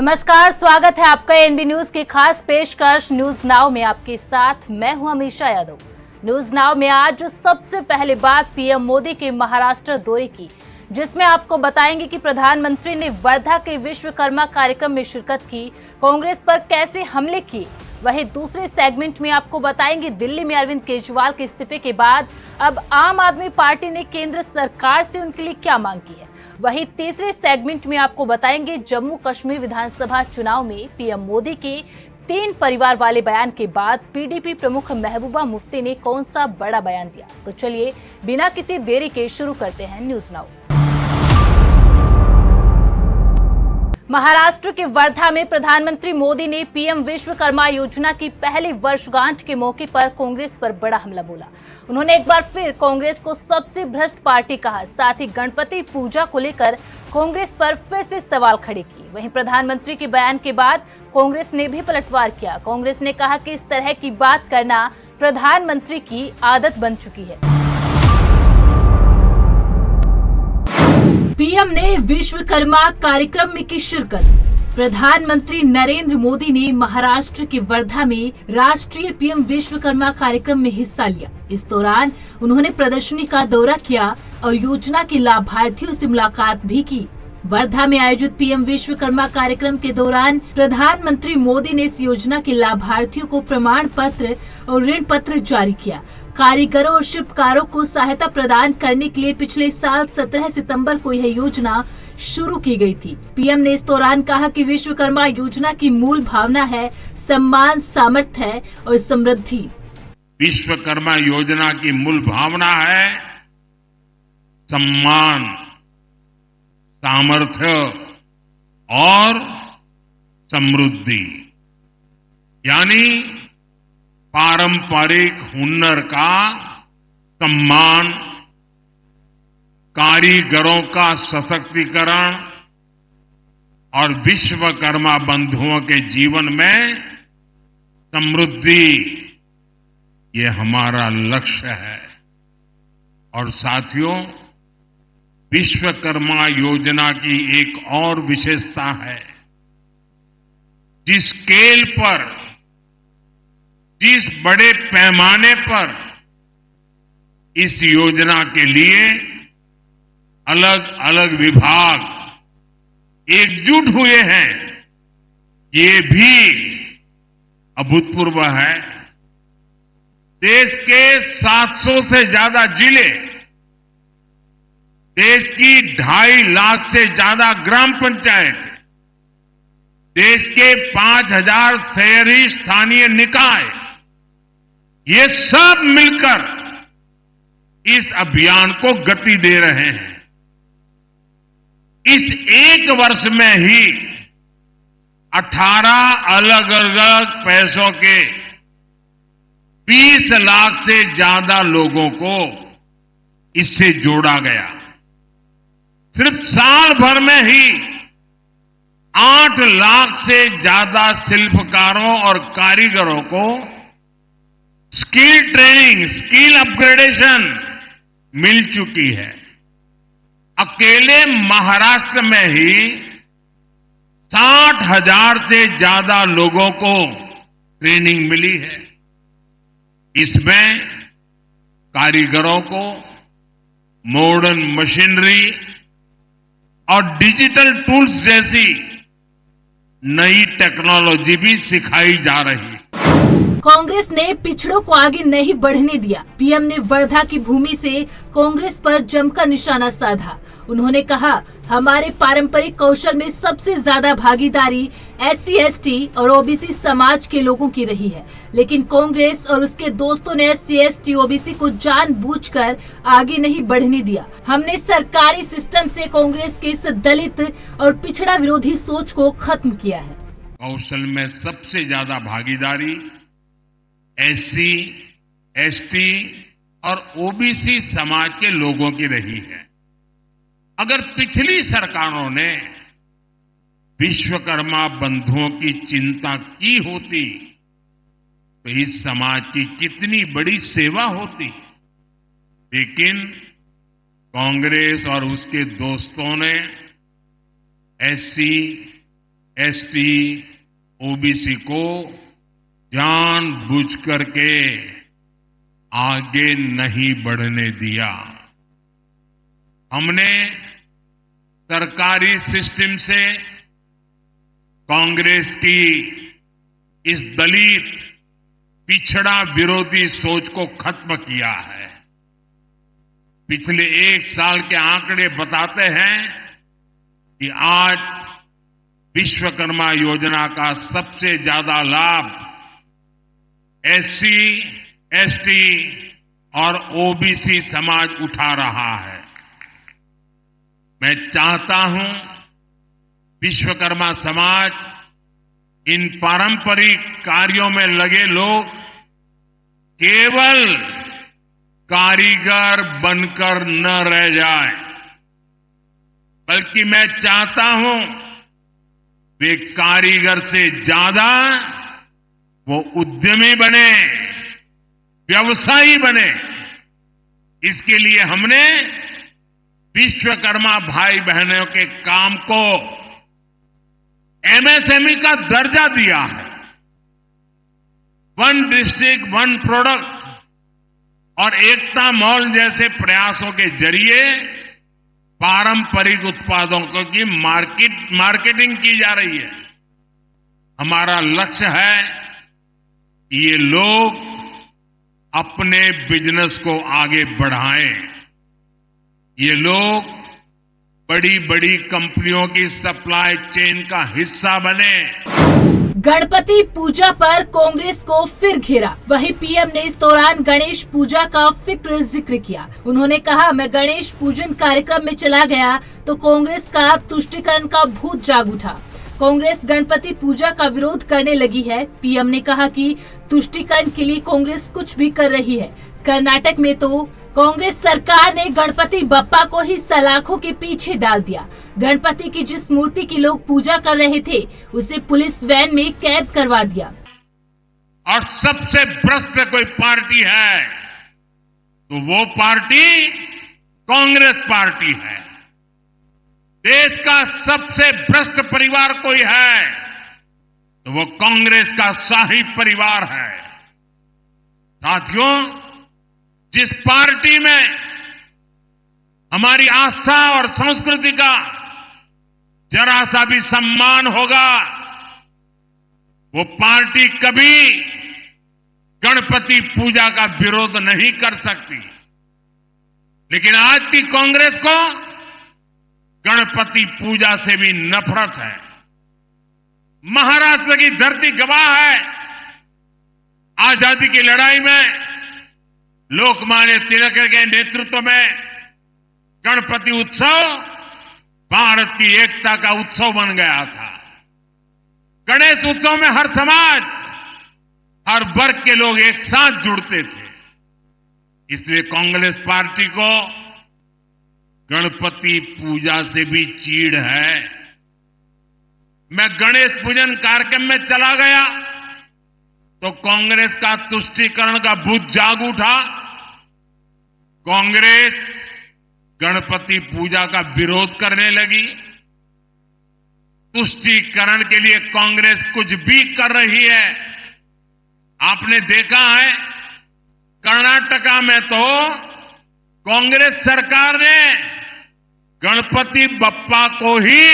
नमस्कार, स्वागत है आपका एनबी न्यूज की खास पेशकश न्यूज नाउ में। आपके साथ मैं हूं अमीषा यादव। न्यूज नाउ में आज सबसे पहले बात पीएम मोदी के महाराष्ट्र दौरे की, जिसमें आपको बताएंगे कि प्रधानमंत्री ने वर्धा के विश्वकर्मा कार्यक्रम में शिरकत की, कांग्रेस पर कैसे हमले किए। वहीं दूसरे सेगमेंट में आपको बताएंगे दिल्ली में अरविंद केजरीवाल के इस्तीफे के बाद अब आम आदमी पार्टी ने केंद्र सरकार से उनके लिए क्या मांग की है। वहीं तीसरे सेगमेंट में आपको बताएंगे जम्मू कश्मीर विधानसभा चुनाव में पीएम मोदी के 3 परिवार वाले बयान के बाद पीडीपी प्रमुख महबूबा मुफ्ती ने कौन सा बड़ा बयान दिया। तो चलिए बिना किसी देरी के शुरू करते हैं न्यूज नाउ। महाराष्ट्र के वर्धा में प्रधानमंत्री मोदी ने पीएम विश्वकर्मा योजना की पहली वर्षगांठ के मौके पर कांग्रेस पर बड़ा हमला बोला। उन्होंने एक बार फिर कांग्रेस को सबसे भ्रष्ट पार्टी कहा। साथ ही गणपति पूजा को लेकर कांग्रेस पर फिर से सवाल खड़े किए। वहीं प्रधानमंत्री के बयान के बाद कांग्रेस ने भी पलटवार किया। कांग्रेस ने कहा कि इस तरह की बात करना प्रधानमंत्री की आदत बन चुकी है। पीएम ने विश्वकर्मा कार्यक्रम में की शिरकत। प्रधानमंत्री नरेंद्र मोदी ने महाराष्ट्र के वर्धा में राष्ट्रीय पीएम विश्वकर्मा कार्यक्रम में हिस्सा लिया। इस दौरान उन्होंने प्रदर्शनी का दौरा किया और योजना के लाभार्थियों से मुलाकात भी की। वर्धा में आयोजित पीएम विश्वकर्मा कार्यक्रम के दौरान प्रधानमंत्री मोदी ने इस योजना के लाभार्थियों को प्रमाण पत्र और ऋण पत्र जारी किया। कारीगरों और शिल्पकारों को सहायता प्रदान करने के लिए पिछले साल 17 सितंबर को यह योजना शुरू की गई थी। पीएम ने इस दौरान कहा कि विश्वकर्मा योजना की मूल भावना है सम्मान, सामर्थ्य और समृद्धि। विश्वकर्मा योजना की मूल भावना है सम्मान, सामर्थ्य और समृद्धि, यानी पारंपरिक हुनर का सम्मान, कारीगरों का सशक्तिकरण और विश्वकर्मा बंधुओं के जीवन में समृद्धि, ये हमारा लक्ष्य है। और साथियों, विश्वकर्मा योजना की एक और विशेषता है, जिस स्केल पर, जिस बड़े पैमाने पर इस योजना के लिए अलग अलग विभाग एकजुट हुए हैं, ये भी अभूतपूर्व है। देश के 700 से ज्यादा जिले, देश की 2.5 लाख से ज्यादा ग्राम पंचायत, देश के 5,000 शहरी स्थानीय निकाय, ये सब मिलकर इस अभियान को गति दे रहे हैं। इस एक वर्ष में ही 18 अलग अलग पैसों के 20 लाख से ज्यादा लोगों को इससे जोड़ा गया। सिर्फ साल भर में ही 8 लाख से ज्यादा शिल्पकारों और कारीगरों को स्किल ट्रेनिंग, स्किल अपग्रेडेशन मिल चुकी है। अकेले महाराष्ट्र में ही 60,000 से ज्यादा लोगों को ट्रेनिंग मिली है। इसमें कारीगरों को मॉडर्न मशीनरी और डिजिटल टूल्स जैसी नई टेक्नोलॉजी भी सिखाई जा रही है। कांग्रेस ने पिछड़ों को आगे नहीं बढ़ने दिया। पीएम ने वर्धा की भूमि से कांग्रेस पर जमकर निशाना साधा। उन्होंने कहा, हमारे पारंपरिक कौशल में सबसे ज्यादा भागीदारी SC, ST और OBC समाज के लोगों की रही है, लेकिन कांग्रेस और उसके दोस्तों ने SC, ST, OBC को जानबूझकर आगे नहीं बढ़ने दिया। हमने सरकारी सिस्टम से कांग्रेस के इस दलित और पिछड़ा विरोधी सोच को खत्म किया है। कौशल में सबसे ज्यादा भागीदारी SC, ST और OBC समाज के लोगों की रही है। अगर पिछली सरकारों ने विश्वकर्मा बंधुओं की चिंता की होती तो इस समाज की कितनी बड़ी सेवा होती। लेकिन कांग्रेस और उसके दोस्तों ने SC, एसटी, ओबीसी को जानबूझ करके आगे नहीं बढ़ने दिया। हमने सरकारी सिस्टम से कांग्रेस की इस दलित पिछड़ा विरोधी सोच को खत्म किया है। पिछले 1 साल के आंकड़े बताते हैं कि आज विश्वकर्मा योजना का सबसे ज्यादा लाभ एससी, एसटी और ओबीसी समाज उठा रहा है। मैं चाहता हूं विश्वकर्मा समाज, इन पारंपरिक कार्यों में लगे लोग केवल कारीगर बनकर न रह जाए, बल्कि मैं चाहता हूं वे कारीगर से ज्यादा वो उद्यमी बने, व्यवसायी बने। इसके लिए हमने विश्वकर्मा भाई बहनों के काम को एमएसएमई का दर्जा दिया है। 1 डिस्ट्रिक्ट 1 प्रोडक्ट और एकता मॉल जैसे प्रयासों के जरिए पारंपरिक उत्पादों की मार्केटिंग की जा रही है। हमारा लक्ष्य है कि ये लोग अपने बिजनेस को आगे बढ़ाएं। ये लोग बड़ी बड़ी कंपनियों की सप्लाई चेन का हिस्सा बने। गणपति पूजा पर कांग्रेस को फिर घेरा। वहीं पीएम ने इस दौरान गणेश पूजा का फिक्र जिक्र किया। उन्होंने कहा, मैं गणेश पूजन कार्यक्रम में चला गया तो कांग्रेस का तुष्टीकरण का भूत जाग उठा। कांग्रेस गणपति पूजा का विरोध करने लगी है। पीएम ने कहा कि तुष्टीकरण के लिए कांग्रेस कुछ भी कर रही है। कर्नाटक में तो कांग्रेस सरकार ने गणपति बप्पा को ही सलाखों के पीछे डाल दिया। गणपति की जिस मूर्ति की लोग पूजा कर रहे थे उसे पुलिस वैन में कैद करवा दिया। और सबसे भ्रष्ट कोई पार्टी है तो वो पार्टी कांग्रेस पार्टी है। देश का सबसे भ्रष्ट परिवार कोई है तो वो कांग्रेस का शाही परिवार है। साथियों, जिस पार्टी में हमारी आस्था और संस्कृति का जरा सा भी सम्मान होगा, वो पार्टी कभी गणपति पूजा का विरोध नहीं कर सकती। लेकिन आज की कांग्रेस को गणपति पूजा से भी नफरत है। महाराष्ट्र की धरती गवाह है। आजादी की लड़ाई में लोकमान्य तिलक के नेतृत्व में गणपति उत्सव भारत की एकता का उत्सव बन गया था। गणेश उत्सव में हर समाज, हर वर्ग के लोग एक साथ जुड़ते थे। इसलिए कांग्रेस पार्टी को गणपति पूजा से भी चीड़ है। मैं गणेश पूजन कार्यक्रम में चला गया तो कांग्रेस का तुष्टीकरण का भूत जाग उठा। कांग्रेस गणपति पूजा का विरोध करने लगी। तुष्टीकरण के लिए कांग्रेस कुछ भी कर रही है। आपने देखा है कर्नाटका में तो कांग्रेस सरकार ने गणपति बप्पा को ही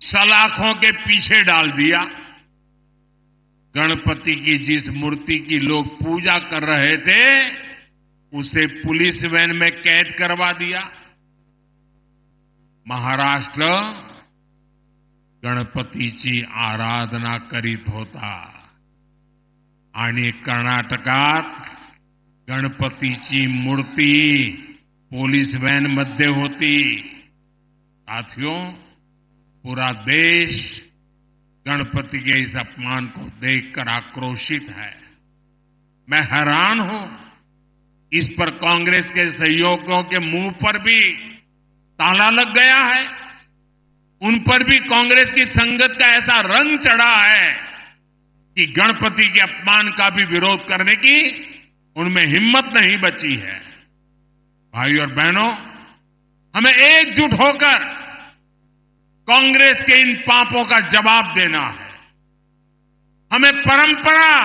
सलाखों के पीछे डाल दिया। गणपति की जिस मूर्ति की लोग पूजा कर रहे थे उसे पुलिस वैन में कैद करवा दिया। महाराष्ट्र गणपतीची आराधना करीत होता आणि कर्नाटकात गणपतीची मूर्ती पोलीस वैन मध्ये होती। साथियों, पूरा देश गणपति के इस अपमान को देखकर आक्रोशित है। मैं हैरान हूं, इस पर कांग्रेस के सहयोगियों के मुंह पर भी ताला लग गया है। उन पर भी कांग्रेस की संगत का ऐसा रंग चढ़ा है कि गणपति के अपमान का भी विरोध करने की उनमें हिम्मत नहीं बची है। भाई और बहनों, हमें एकजुट होकर कांग्रेस के इन पापों का जवाब देना है। हमें परंपरा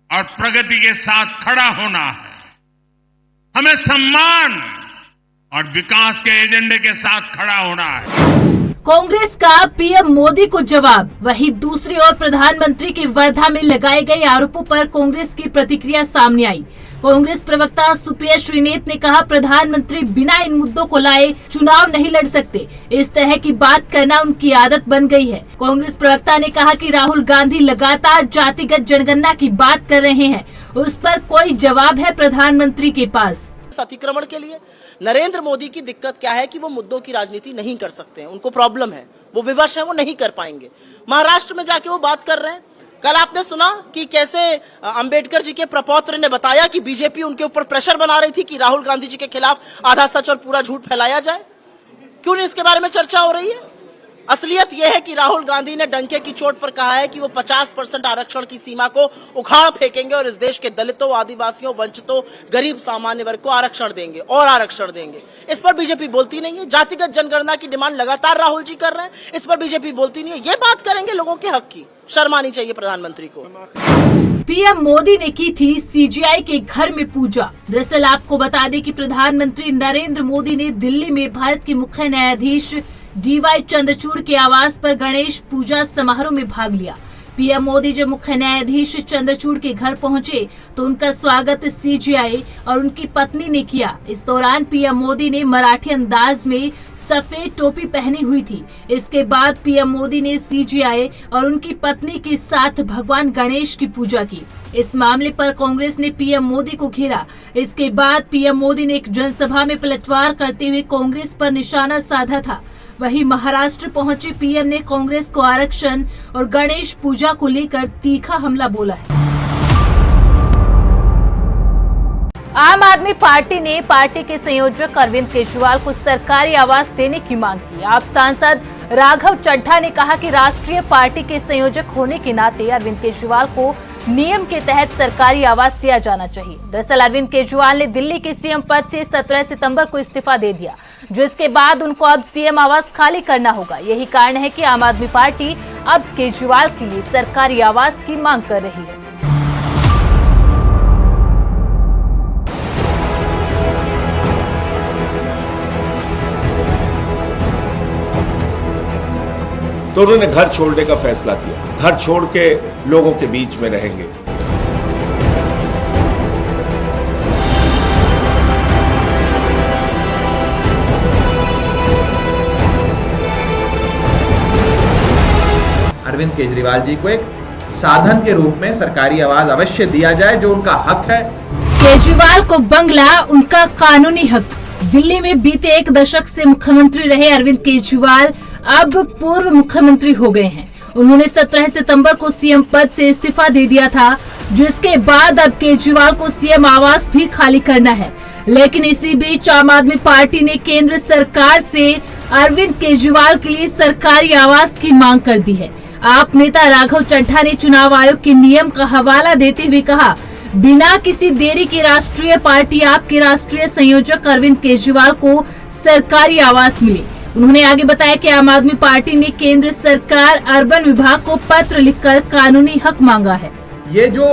और प्रगति के साथ खड़ा होना है। हमें सम्मान और विकास के एजेंडे के साथ खड़ा होना है। कांग्रेस का पीएम मोदी को जवाब। वहीं दूसरी ओर प्रधानमंत्री के वर्धा में लगाए गए आरोपों पर कांग्रेस की प्रतिक्रिया सामने आई। कांग्रेस प्रवक्ता सुप्रिया श्रीनेत ने कहा, प्रधानमंत्री बिना इन मुद्दों को लाए चुनाव नहीं लड़ सकते। इस तरह की बात करना उनकी आदत बन गई है। कांग्रेस प्रवक्ता ने कहा कि राहुल गांधी लगातार जातिगत जनगणना की बात कर रहे हैं, उस पर कोई जवाब है प्रधानमंत्री के पास। अतिक्रमण के लिए नरेंद्र मोदी की दिक्कत क्या है कि वो मुद्दों की राजनीति नहीं कर सकते हैं, उनको प्रॉब्लम है, वो विवश है, वो नहीं कर पाएंगे। महाराष्ट्र में जाके वो बात कर रहे हैं। कल आपने सुना कि कैसे अंबेडकर जी के प्रपौत्र ने बताया कि बीजेपी उनके ऊपर प्रेशर बना रही थी कि राहुल गांधी जी के खिलाफ आधा सच और पूरा झूठ फैलाया जाए। क्यों नहीं इसके बारे में चर्चा हो रही है? असलियत यह है कि राहुल गांधी ने डंके की चोट पर कहा है कि वो 50% आरक्षण की सीमा को उखाड़ फेंकेंगे और इस देश के दलितों, आदिवासियों, वंचितों, गरीब सामान्य वर्ग को आरक्षण देंगे और आरक्षण देंगे। इस पर बीजेपी बोलती नहीं है। जातिगत जनगणना की डिमांड लगातार राहुल जी कर रहे हैं, इस पर बीजेपी बोलती नहीं है। ये बात करेंगे लोगों के हक की, शर्म आनी चाहिए प्रधानमंत्री को। पीएम मोदी ने की थी सीजीआई के घर में पूजा। दरअसल आपको बता दें कि प्रधानमंत्री नरेंद्र मोदी ने दिल्ली में भारत के मुख्य न्यायाधीश डीवाई चंद्रचूड़ के आवास पर गणेश पूजा समारोह में भाग लिया। पीएम मोदी जब मुख्य न्यायाधीश चंद्रचूड़ के घर पहुंचे तो उनका स्वागत सीजीआई और उनकी पत्नी ने किया। इस दौरान पीएम मोदी ने मराठी अंदाज में सफेद टोपी पहनी हुई थी। इसके बाद पीएम मोदी ने सीजीआई और उनकी पत्नी के साथ भगवान गणेश की पूजा की। इस मामले पर कांग्रेस ने पीएम मोदी को घेरा। इसके बाद पीएम मोदी ने एक जनसभा में पलटवार करते हुए कांग्रेस पर निशाना साधा था। वहीं महाराष्ट्र पहुंचे पीएम ने कांग्रेस को आरक्षण और गणेश पूजा को लेकर तीखा हमला बोला है। आम आदमी पार्टी ने पार्टी के संयोजक अरविंद केजरीवाल को सरकारी आवास देने की मांग की। आप सांसद राघव चड्ढा ने कहा कि राष्ट्रीय पार्टी के संयोजक होने के नाते अरविंद केजरीवाल को नियम के तहत सरकारी आवास दिया जाना चाहिए। दरअसल अरविंद केजरीवाल ने दिल्ली के सीएम पद से 17 सितंबर को इस्तीफा दे दिया, जो इसके बाद उनको अब सीएम आवास खाली करना होगा। यही कारण है कि आम आदमी पार्टी अब केजरीवाल के लिए सरकारी आवास की मांग कर रही है। तो उन्होंने घर छोड़ने का फैसला किया। घर छोड़ के लोगों के बीच में रहेंगे। अरविंद केजरीवाल जी को एक साधन के रूप में सरकारी आवास अवश्य दिया जाए, जो उनका हक है। केजरीवाल को बंगला उनका कानूनी हक। दिल्ली में बीते एक दशक से मुख्यमंत्री रहे अरविंद केजरीवाल अब पूर्व मुख्यमंत्री हो गए हैं। उन्होंने 17 सितंबर को सीएम पद से इस्तीफा दे दिया था, जिसके बाद अब केजरीवाल को सीएम आवास भी खाली करना है। लेकिन इसी बीच आम आदमी पार्टी ने केंद्र सरकार से अरविंद केजरीवाल के लिए सरकारी आवास की मांग कर दी है। आप नेता राघव चड्ढा ने चुनाव आयोग के नियम का हवाला देते हुए कहा, बिना किसी देरी के राष्ट्रीय पार्टी आपके राष्ट्रीय संयोजक अरविंद केजरीवाल को सरकारी आवास मिले। उन्होंने आगे बताया कि आम आदमी पार्टी ने केंद्र सरकार अर्बन विभाग को पत्र लिखकर कानूनी हक मांगा है। ये जो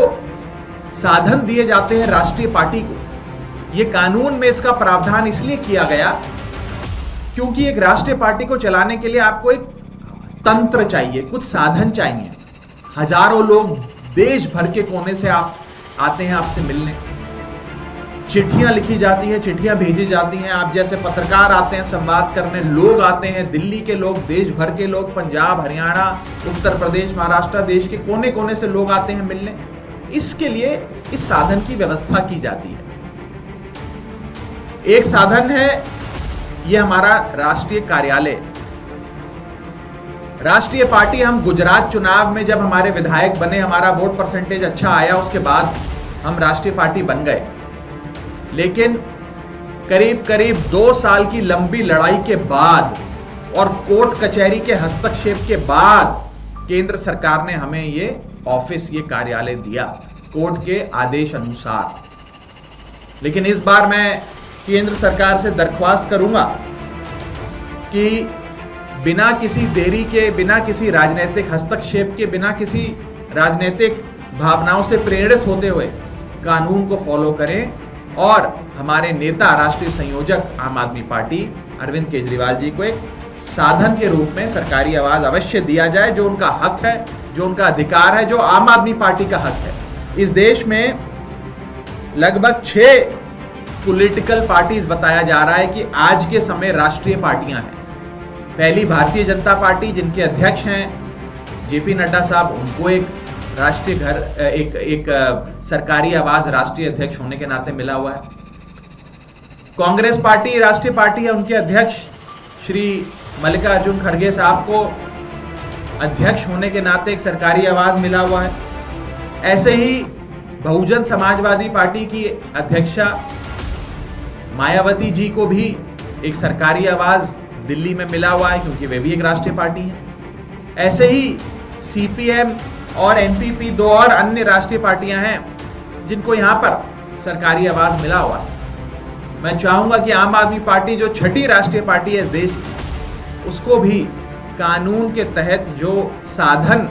साधन दिए जाते हैं राष्ट्रीय पार्टी को, ये कानून में इसका प्रावधान इसलिए किया गया क्योंकि एक राष्ट्रीय पार्टी को चलाने के लिए आपको एक तंत्र चाहिए, कुछ साधन चाहिए। हजारों लोग देश भर के कोने से आप आते हैं आपसे मिलने, चिट्ठियां लिखी जाती है, चिट्ठियां भेजी जाती हैं, आप जैसे पत्रकार आते हैं संवाद करने, लोग आते हैं, दिल्ली के लोग, देश भर के लोग, पंजाब, हरियाणा, उत्तर प्रदेश, महाराष्ट्र, देश के कोने कोने से लोग आते हैं मिलने। इसके लिए इस साधन की व्यवस्था की जाती है। एक साधन है ये हमारा राष्ट्रीय कार्यालय। राष्ट्रीय पार्टी, हम गुजरात चुनाव में जब हमारे विधायक बने, हमारा वोट परसेंटेज अच्छा आया, उसके बाद हम राष्ट्रीय पार्टी बन गए। लेकिन करीब करीब 2 साल की लंबी लड़ाई के बाद और कोर्ट कचहरी के हस्तक्षेप के बाद केंद्र सरकार ने हमें ये ऑफिस, ये कार्यालय दिया कोर्ट के आदेश अनुसार। लेकिन इस बार मैं केंद्र सरकार से दरख्वास्त करूंगा कि बिना किसी देरी के, बिना किसी राजनीतिक हस्तक्षेप के, बिना किसी राजनीतिक भावनाओं से प्रेरित होते हुए कानून को फॉलो करें और हमारे नेता, राष्ट्रीय संयोजक आम आदमी पार्टी अरविंद केजरीवाल जी को एक साधन के रूप में सरकारी आवाज अवश्य दिया जाए, जो उनका हक है, जो उनका अधिकार है, जो आम आदमी पार्टी का हक है। इस देश में लगभग 6 पॉलिटिकल पार्टीज बताया जा रहा है कि आज के समय राष्ट्रीय पार्टियां हैं। पहली भारतीय जनता पार्टी, जिनके अध्यक्ष हैं जेपी नड्डा साहब, उनको एक राष्ट्रीय एक सरकारी आवाज राष्ट्रीय अध्यक्ष होने के नाते मिला हुआ है। कांग्रेस पार्टी राष्ट्रीय पार्टी है, उनके अध्यक्ष श्री मल्लिकार्जुन खड़गे साहब को अध्यक्ष होने के नाते एक सरकारी आवाज मिला हुआ है। ऐसे ही बहुजन समाजवादी पार्टी की अध्यक्षा मायावती जी को भी एक सरकारी आवाज दिल्ली में मिला हुआ है, क्योंकि वे भी एक राष्ट्रीय पार्टी है। ऐसे ही सीपीएम और एनपीपी 2 और अन्य राष्ट्रीय पार्टियां हैं जिनको यहां पर सरकारी आवाज मिला हुआ है। मैं चाहूंगा कि आम आदमी पार्टी जो 6ठी राष्ट्रीय पार्टी है इस देश की, उसको भी कानून के तहत जो साधन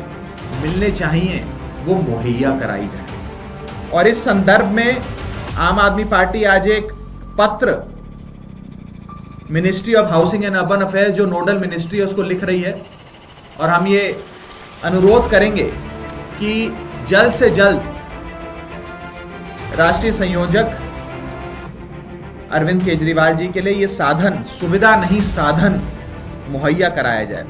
मिलने चाहिए वो मुहैया कराई जाए। और इस संदर्भ में आम आदमी पार्टी आज एक पत्र ministry of housing and urban affairs, जो नोडल मिनिस्ट्री है, उसको लिख रही है। और हम ये अनुरोध करेंगे कि जल्द से जल्द राष्ट्रीय संयोजक अरविंद केजरीवाल जी के लिए ये साधन, सुविधा नहीं साधन मुहैया कराया जाए।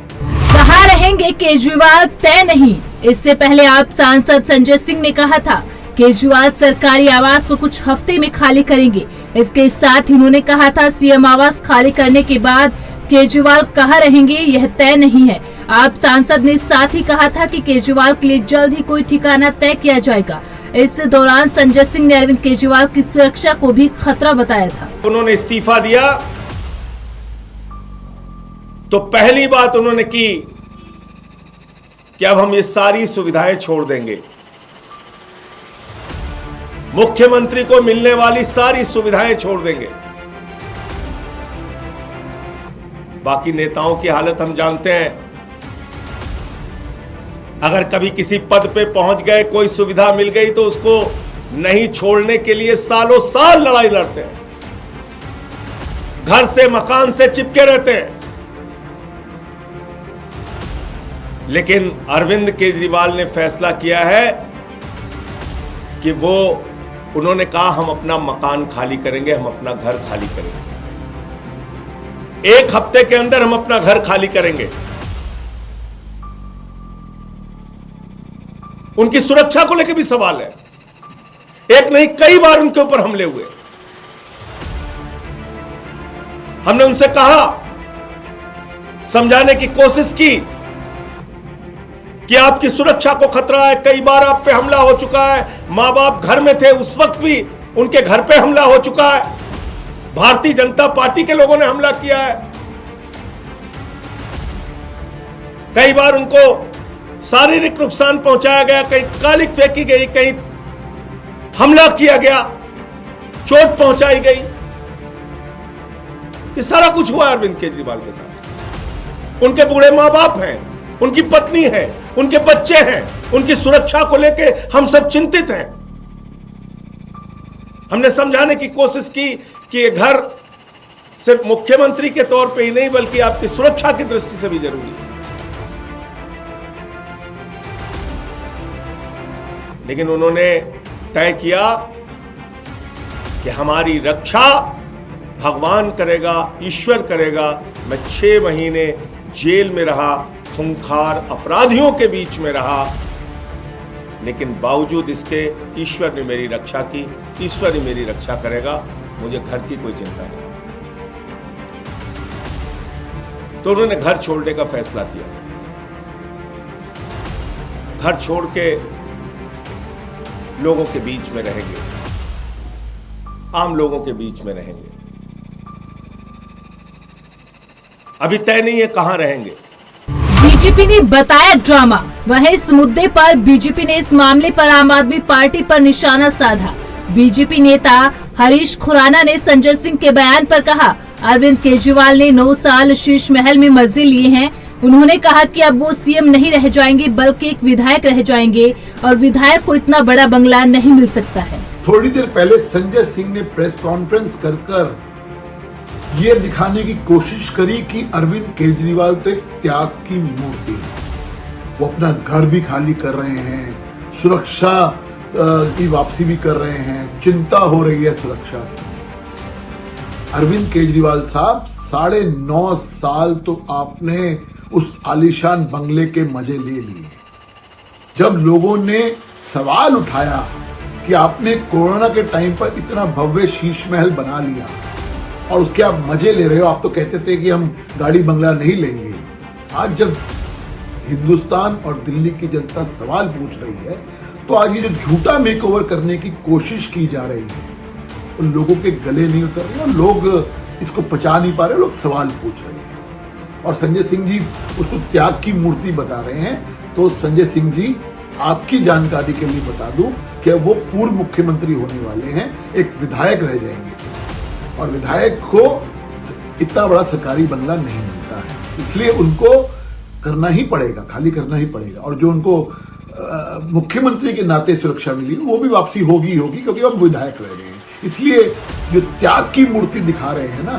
कहाँ रहेंगे केजरीवाल तय नहीं। इससे पहले आप सांसद संजय सिंह ने कहा था केजरीवाल सरकारी आवास को कुछ हफ्ते में खाली करेंगे। इसके साथ ही उन्होंने कहा था सीएम आवास खाली करने के बाद केजरीवाल कहाँ रहेंगे यह तय नहीं है। आप सांसद ने साथ ही कहा था कि केजरीवाल के लिए जल्द ही कोई ठिकाना तय किया जाएगा। इस दौरान संजय सिंह ने अरविंद केजरीवाल की सुरक्षा को भी खतरा बताया था। उन्होंने इस्तीफा दिया तो पहली बात उन्होंने की कि अब हम ये सारी सुविधाएं छोड़ देंगे। मुख्यमंत्री को मिलने वाली सारी सुविधाएं छोड़ देंगे। बाकी नेताओं की हालत हम जानते हैं। अगर कभी किसी पद पे पहुंच गए, कोई सुविधा मिल गई तो उसको नहीं छोड़ने के लिए सालों साल लड़ाई लड़ते हैं, घर से मकान से चिपके रहते हैं। लेकिन अरविंद केजरीवाल ने फैसला किया है कि उन्होंने कहा हम अपना मकान खाली करेंगे, हम अपना घर खाली करेंगे। 1 हफ्ते के अंदर हम अपना घर खाली करेंगे। उनकी सुरक्षा को लेकर भी सवाल है। एक नहीं, कई बार उनके ऊपर हमले हुए। हमने उनसे कहा, समझाने की कोशिश की कि आपकी सुरक्षा को खतरा है। कई बार आप पे हमला हो चुका है। मां बाप घर में थे, उस वक्त भी उनके घर पे हमला हो चुका है। भारतीय जनता पार्टी के लोगों ने हमला किया है। कई बार उनको शारीरिक नुकसान पहुंचाया गया, कहीं कालिक फेंकी गई, कहीं हमला किया गया, चोट पहुंचाई गई। ये सारा कुछ हुआ अरविंद केजरीवाल के साथ। उनके बूढ़े मां बाप हैं, उनकी पत्नी है, उनके बच्चे हैं। उनकी सुरक्षा को लेके हम सब चिंतित हैं। हमने समझाने की कोशिश की कि ये घर सिर्फ मुख्यमंत्री के तौर पे ही नहीं, बल्कि आपकी सुरक्षा की दृष्टि से भी जरूरी है। लेकिन उन्होंने तय किया कि हमारी रक्षा भगवान करेगा, ईश्वर करेगा। मैं 6 महीने जेल में रहा, खूंखार अपराधियों के बीच में रहा, लेकिन बावजूद इसके ईश्वर ने मेरी रक्षा की। ईश्वर ही मेरी रक्षा करेगा, मुझे घर की कोई चिंता नहीं। तो उन्होंने घर छोड़ने का फैसला किया। घर छोड़ के लोगों के बीच में रहेंगे, आम लोगों के बीच में रहेंगे। अभी तय नहीं है कहां रहेंगे। बीजेपी ने बताया ड्रामा। वहीं इस मुद्दे पर बीजेपी ने इस मामले पर आम आदमी पार्टी पर निशाना साधा। बीजेपी नेता हरीश खुराना ने संजय सिंह के बयान पर कहा, अरविंद केजरीवाल ने 9 साल शीश महल में मजे लिए हैं। उन्होंने कहा कि अब वो सीएम नहीं रह जाएंगे बल्कि एक विधायक रह जाएंगे और विधायक को इतना बड़ा बंगला नहीं मिल सकता है। थोड़ी देर पहले संजय सिंह ने प्रेस कॉन्फ्रेंस कर ये दिखाने की कोशिश करी कि अरविंद केजरीवाल तो एक त्याग की मूर्ति है। वो अपना घर भी खाली कर रहे हैं, सुरक्षा की वापसी भी कर रहे हैं, चिंता हो रही है सुरक्षा की। अरविंद केजरीवाल साहब 9.5 साल तो आपने उस आलीशान बंगले के मजे ले लिए। जब लोगों ने सवाल उठाया कि आपने कोरोना के टाइम पर इतना भव्य शीश महल बना लिया और उसके आप मजे ले रहे हो, आप तो कहते थे कि हम गाड़ी बंगला नहीं लेंगे। आज जब हिंदुस्तान और दिल्ली की जनता सवाल पूछ रही है तो आज ये जो झूठा मेकओवर करने की कोशिश की जा रही है तो लोगों के गले नहीं उतर रहे और लोग इसको पचा नहीं पा रहे, लोग सवाल पूछ रहे हैं। और संजय सिंह जी उसको त्याग की मूर्ति बता रहे हैं। तो संजय सिंह जी, आपकी जानकारी के लिए बता दूं कि वो पूर्व मुख्यमंत्री होने वाले हैं, एक विधायक रह जाएंगे और विधायक को इतना बड़ा सरकारी बंगला नहीं मिलता है, इसलिए उनको करना ही पड़ेगा, खाली करना ही पड़ेगा। और जो उनको मुख्यमंत्री के नाते सुरक्षा मिली वो भी वापसी होगी क्योंकि अब विधायक रह गए हैं। इसलिए जो त्याग की मूर्ति दिखा रहे हैं ना,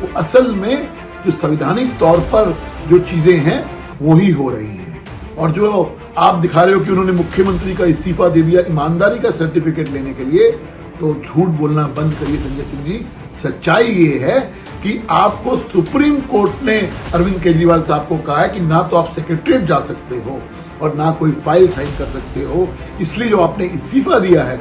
वो असल में जो संवैधानिक तौर पर जो चीजें हैं वो ही हो रही हैं। और जो आप दिखा रहे हो कि उन्होंने मुख्यमंत्री का इस्तीफा दे दिया ईमानदारी का सर्टिफिकेट लेने के लिए, तो झूठ बोलना बंद करिए संजय सिंह जी। सच्चाई ये है कि आपको सुप्रीम कोर्ट ने अरविंद केजरीवाल साहब को कहा है कि ना तो आप सेक्रेटरीट जा सकते हो और ना कोई फाइल साइन कर सकते हो। इसलिए जो आपने इस्तीफा दिया है,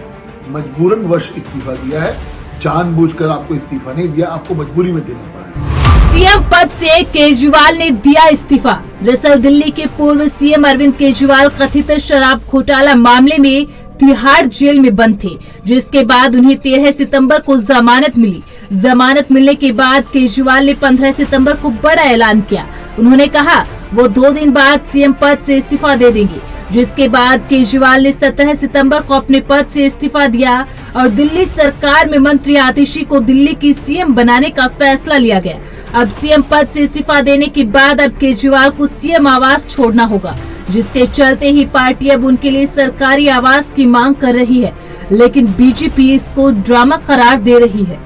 मजबूरन वश इस्तीफा दिया है, जानबूझकर आपको इस्तीफा नहीं दिया, आपको मजबूरी में देना पड़ा है। सीएम पद से केजरीवाल ने दिया इस्तीफा। दरअसल दिल्ली के पूर्व सीएम अरविंद केजरीवाल कथित शराब घोटाला मामले में तिहाड़ जेल में बंद थे, जिसके बाद उन्हें 13 सितंबर को जमानत मिली। जमानत मिलने के बाद केजरीवाल ने 15 सितंबर को बड़ा ऐलान किया। उन्होंने कहा वो 2 दिन बाद सीएम पद से इस्तीफा दे देंगे, जिसके बाद केजरीवाल ने 17 सितंबर को अपने पद से इस्तीफा दिया और दिल्ली सरकार में मंत्री आतिशी को दिल्ली की सीएम बनाने का फैसला लिया गया। अब सीएम पद से इस्तीफा देने के बाद अब केजरीवाल को सीएम आवास छोड़ना होगा, जिसके चलते ही पार्टी अब उनके लिए सरकारी आवास की मांग कर रही है, लेकिन बीजेपी इसको ड्रामा करार दे रही है।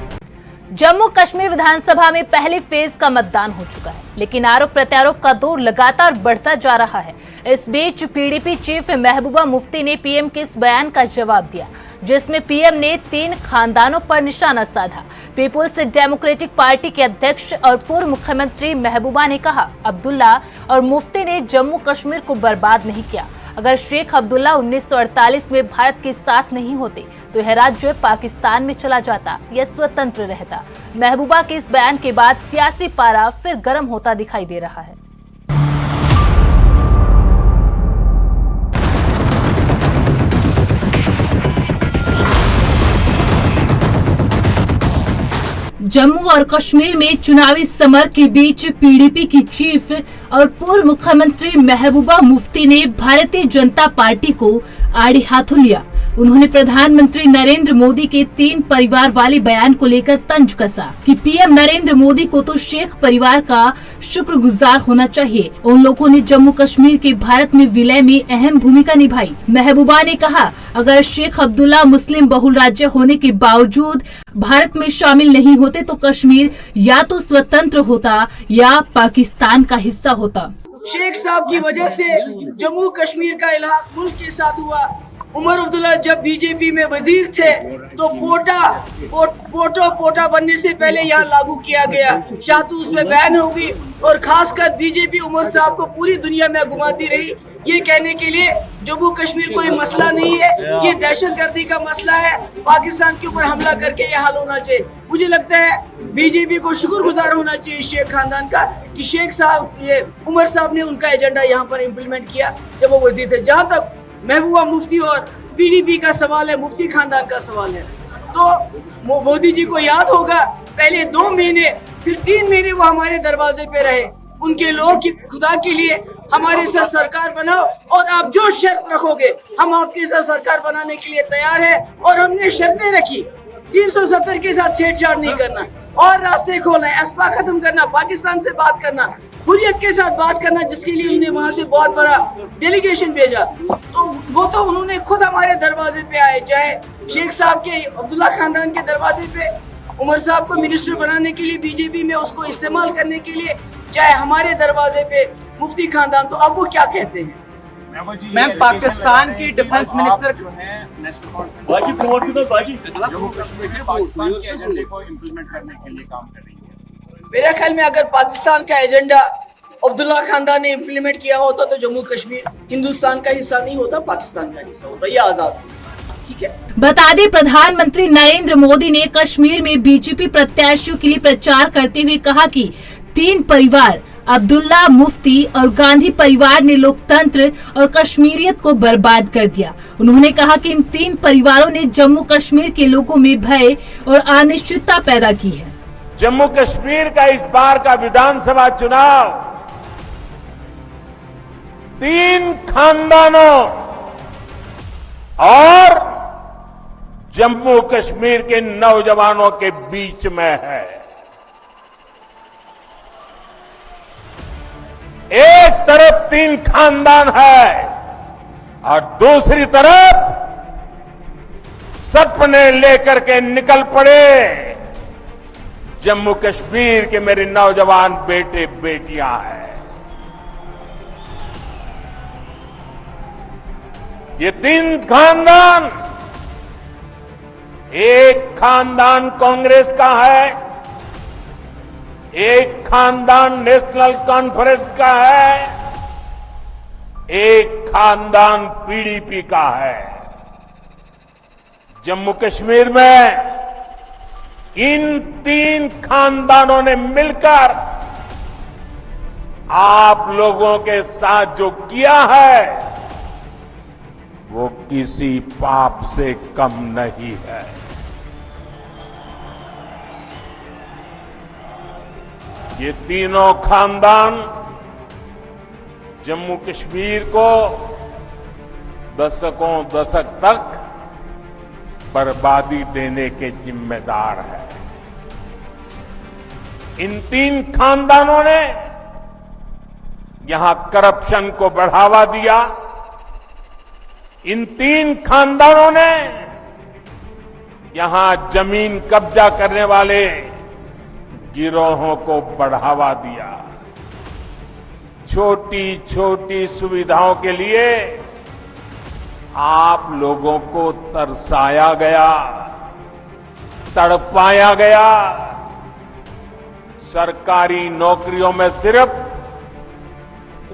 जम्मू कश्मीर विधानसभा में पहले फेज का मतदान हो चुका है, लेकिन आरोप प्रत्यारोप का दौर लगातार बढ़ता जा रहा है। इस बीच पीडीपी चीफ महबूबा मुफ्ती ने पीएम के इस बयान का जवाब दिया, जिसमें पीएम ने 3 खानदानों पर निशाना साधा। पीपुल्स डेमोक्रेटिक पार्टी के अध्यक्ष और पूर्व मुख्यमंत्री महबूबा ने कहा, अब्दुल्ला और मुफ्ती ने जम्मू कश्मीर को बर्बाद नहीं किया। अगर शेख अब्दुल्ला 1948 में भारत के साथ नहीं होते तो यह राज्य पाकिस्तान में चला जाता या स्वतंत्र रहता। महबूबा के इस बयान के बाद सियासी पारा फिर गर्म होता दिखाई दे रहा है। जम्मू और कश्मीर में चुनावी समर के बीच पीडीपी की चीफ और पूर्व मुख्यमंत्री महबूबा मुफ्ती ने भारतीय जनता पार्टी को आड़े हाथों लिया। उन्होंने प्रधानमंत्री नरेंद्र मोदी के 3 परिवार वाले बयान को लेकर तंज कसा कि पीएम नरेंद्र मोदी को तो शेख परिवार का शुक्रगुजार होना चाहिए। उन लोगों ने जम्मू कश्मीर के भारत में विलय में अहम भूमिका निभाई। महबूबा ने कहा, अगर शेख अब्दुल्ला मुस्लिम बहुल राज्य होने के बावजूद भारत में शामिल नहीं होते तो कश्मीर या तो स्वतंत्र होता या पाकिस्तान का हिस्सा होता। शेख साहब की वजह से जम्मू कश्मीर का इलाका मुल्क के साथ हुआ। उमर अब्दुल्ला जब बीजेपी में वजीर थे तो पोटा बनने से पहले यहाँ लागू किया गया, शातू उसमें बैन हो गई और खासकर बीजेपी उमर साहब को पूरी दुनिया में घुमाती रही ये कहने के लिए जम्मू कश्मीर कोई मसला नहीं है, ये दहशतगर्दी का मसला है, पाकिस्तान के ऊपर हमला करके ये हल होना चाहिए। मुझे लगता है बीजेपी को शुक्रगुजार होना चाहिए शेख खानदान का कि शेख साहब, ये उमर साहब ने उनका एजेंडा यहाँ पर इम्प्लीमेंट किया जब वो वजीर थे। जहाँ तक महबूबा मुफ्ती और पीडीपी का सवाल है, मुफ्ती खानदान का सवाल है, तो मोदी जी को याद होगा पहले 2 महीने फिर 3 महीने वो हमारे दरवाजे पे रहे। उनके लोग की खुदा के लिए हमारे साथ सरकार बनाओ और आप जो शर्त रखोगे हम आपके साथ सरकार बनाने के लिए तैयार है। और हमने शर्तें रखी 370 के साथ छेड़छाड़ नहीं करना और रास्ते खोलना, एस्पा खत्म करना, पाकिस्तान से बात करना, हुर्रियत के साथ बात करना, जिसके लिए उन्होंने वहां से बहुत बड़ा डेलीगेशन भेजा। तो वो तो उन्होंने खुद हमारे दरवाजे पे आए, चाहे शेख साहब के अब्दुल्ला खानदान के दरवाजे पे उमर साहब को मिनिस्टर बनाने के लिए बीजेपी में उसको इस्तेमाल करने के लिए, चाहे हमारे दरवाजे पे मुफ्ती खानदान। तो अब वो क्या कहते हैं? मैम, पाकिस्तान की डिफेंस मिनिस्टर जो है जम्मू कश्मीर में पाकिस्तान के एजेंडे को इम्प्लीमेंट करने के लिए काम कर रही है। मेरे ख्याल में अगर पाकिस्तान का एजेंडा अब्दुल्ला खानदान ने इम्प्लीमेंट किया होता तो जम्मू कश्मीर हिंदुस्तान का हिस्सा नहीं होता, पाकिस्तान का हिस्सा होता, ये आजाद। ठीक है। बता दें, प्रधानमंत्री नरेंद्र मोदी ने कश्मीर में बीजेपी प्रत्याशियों के लिए प्रचार करते हुए कहा कि 3 परिवार अब्दुल्ला, मुफ्ती और गांधी परिवार ने लोकतंत्र और कश्मीरियत को बर्बाद कर दिया। उन्होंने कहा कि इन 3 परिवारों ने जम्मू कश्मीर के लोगों में भय और अनिश्चितता पैदा की है। जम्मू कश्मीर का इस बार का विधानसभा चुनाव 3 खानदानों और जम्मू कश्मीर के नौजवानों के बीच में है। एक तरफ 3 खानदान है और दूसरी तरफ सपने लेकर के निकल पड़े जम्मू कश्मीर के मेरे नौजवान बेटे बेटियां हैं। ये 3 खानदान, एक खानदान कांग्रेस का है, एक खानदान नेशनल कॉन्फ्रेंस का है, एक खानदान पीडीपी का है। जम्मू कश्मीर में इन 3 खानदानों ने मिलकर आप लोगों के साथ जो किया है वो किसी पाप से कम नहीं है। ये तीनों खानदान जम्मू कश्मीर को दशक तक बर्बादी देने के जिम्मेदार है। इन 3 खानदानों ने यहां करप्शन को बढ़ावा दिया। इन 3 खानदानों ने यहां जमीन कब्जा करने वाले गिरोहों को बढ़ावा दिया। छोटी छोटी सुविधाओं के लिए आप लोगों को तरसाया गया, तड़पाया गया। सरकारी नौकरियों में सिर्फ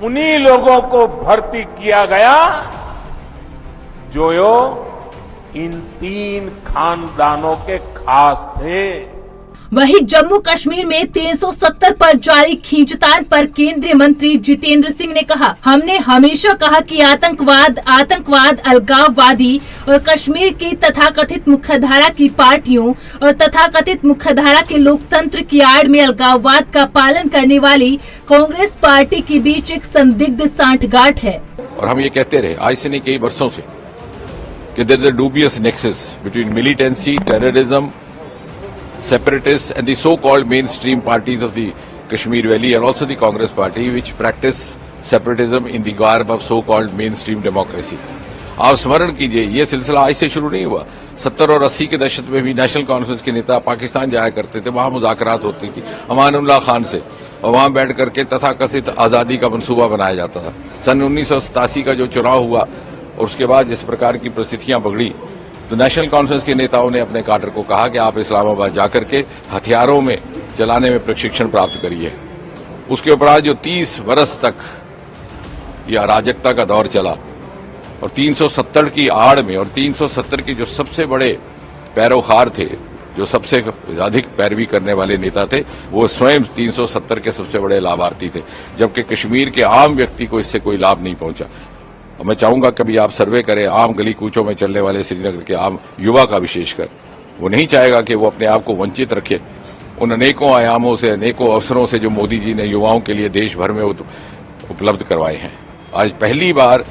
उन्हीं लोगों को भर्ती किया गया जो इन 3 खानदानों के खास थे। वहीं जम्मू कश्मीर में 370 पर जारी खींचतान पर केंद्रीय मंत्री जितेंद्र सिंह ने कहा, हमने हमेशा कहा कि आतंकवाद, अलगाववादी और कश्मीर की तथाकथित मुख्यधारा की पार्टियों और तथाकथित मुख्यधारा के लोकतंत्र की आड़ में अलगाववाद का पालन करने वाली कांग्रेस पार्टी के बीच एक संदिग्ध सांठगांठ है। और हम ये कहते रहे आज से नहीं कई वर्षों से कि there is a dubious nexus between militancy, terrorism, separatists and the so-called mainstream parties of the Kashmir Valley and also the Congress party which practice separatism in the garb of so-called mainstream democracy. आप स्मरण कीजिए, ये सिलसिला आज से शुरू नहीं हुआ। 70 और 80 के दशक में भी नेशनल कॉन्फ्रेंस के नेता पाकिस्तान जाया करते थे, वहां मुज़ाकरात होती थी अमानुल्लाह खान से, और वहां बैठ करके तथाकथित आज़ादी का मंसूबा बनाया जाता था। सन 1987 का जो चुनाव हुआ और उसके बाद जिस प्रकार की परिस्थितियां बगड़ी, तो नेशनल कॉन्फ्रेंस के नेताओं ने अपने काडर को कहा कि आप इस्लामाबाद जाकर के हथियारों में चलाने में प्रशिक्षण प्राप्त करिए। उसके उपरांत जो 30 वर्ष तक यह अराजकता का दौर चला और 370 की आड़ में, और 370 के जो सबसे बड़े पैरोकार थे, जो सबसे अधिक पैरवी करने वाले नेता थे, वो स्वयं 370 के सबसे बड़े लाभार्थी थे, जबकि कश्मीर के आम व्यक्ति को इससे कोई लाभ नहीं पहुंचा। और मैं चाहूंगा कभी आप सर्वे करें आम गली कूचों में चलने वाले श्रीनगर के आम युवा का, विशेषकर वो नहीं चाहेगा कि वो अपने आप को वंचित रखे उन अनेकों आयामों से, अनेकों अवसरों से जो मोदी जी ने युवाओं के लिए देश भर में उपलब्ध करवाए हैं। आज पहली बार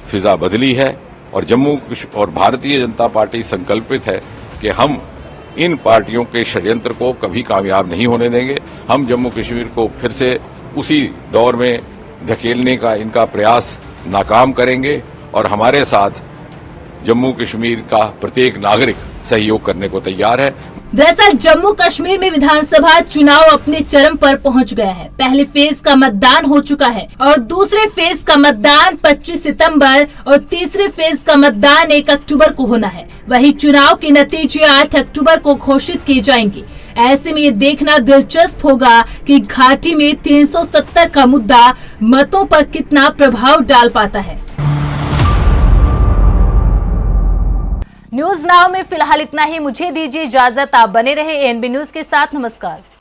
फिजा बदली है और जम्मू और भारतीय जनता पार्टी संकल्पित है कि हम इन पार्टियों के षड्यंत्र को कभी कामयाब नहीं होने देंगे। हम जम्मू कश्मीर को फिर से उसी दौर में धकेलने का इनका प्रयास नाकाम करेंगे और हमारे साथ जम्मू कश्मीर का प्रत्येक नागरिक सहयोग करने को तैयार है। दरअसल जम्मू कश्मीर में विधानसभा चुनाव अपने चरम पर पहुंच गया है। पहले फेज का मतदान हो चुका है और दूसरे फेज का मतदान 25 सितंबर और तीसरे फेज का मतदान 1 अक्टूबर को होना है। वहीं चुनाव के नतीजे 8 अक्टूबर को घोषित किए जाएंगे। ऐसे में ये देखना दिलचस्प होगा कि घाटी में 370 का मुद्दा मतों पर कितना प्रभाव डाल पाता है। न्यूज नाउ में फिलहाल इतना ही। मुझे दीजिए इजाजत। आप बने रहे एएनबी न्यूज के साथ। नमस्कार।